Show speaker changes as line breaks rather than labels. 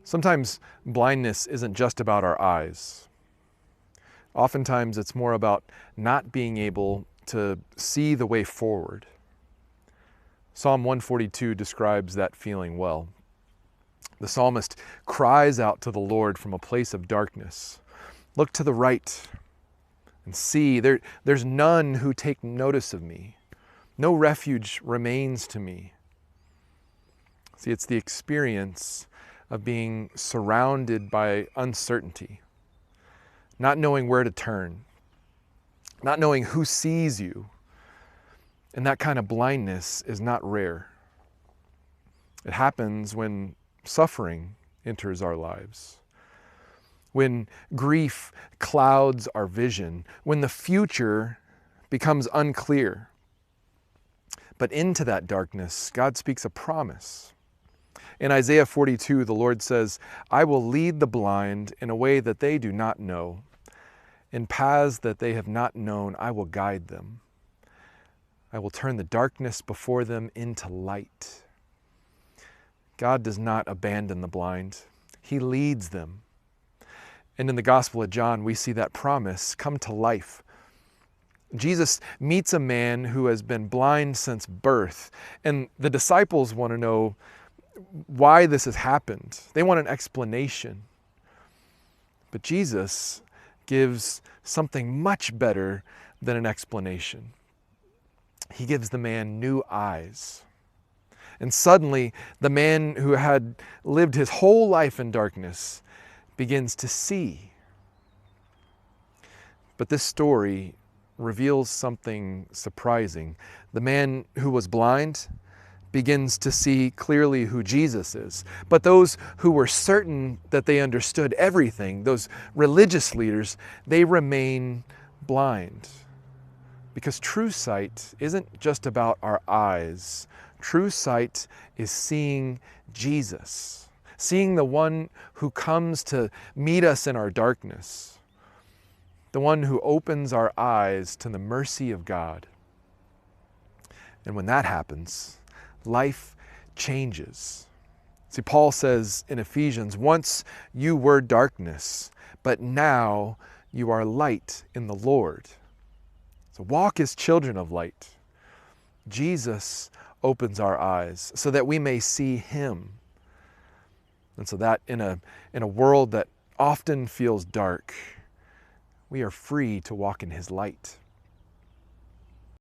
Sometimes blindness isn't just about our eyes. Oftentimes it's more about not being able to see the way forward. Psalm 142 describes that feeling well. The psalmist cries out to the Lord from a place of darkness. Look to the right and see, there's none who take notice of me. No refuge remains to me. See, it's the experience of being surrounded by uncertainty, not knowing where to turn, not knowing who sees you. And that kind of blindness is not rare. It happens when suffering enters our lives, when grief clouds our vision, when the future becomes unclear. But into that darkness, God speaks a promise. In Isaiah 42, the Lord says, I will lead the blind in a way that they do not know. In paths that they have not known, I will guide them. I will turn the darkness before them into light. God does not abandon the blind. He leads them. And in the Gospel of John, we see that promise come to life. Jesus meets a man who has been blind since birth, and the disciples want to know why this has happened. They want an explanation. But Jesus gives something much better than an explanation. He gives the man new eyes. And suddenly, the man who had lived his whole life in darkness begins to see. But this story reveals something surprising. The man who was blind begins to see clearly who Jesus is. But those who were certain that they understood everything, those religious leaders, they remain blind. Because true sight isn't just about our eyes. True sight is seeing Jesus, seeing the one who comes to meet us in our darkness, the one who opens our eyes to the mercy of God. And when that happens, life changes. See, Paul says in Ephesians, once you were darkness, but now you are light in the Lord. So walk as children of light. Jesus opens our eyes so that we may see him. And so that in a world that often feels dark, we are free to walk in his light.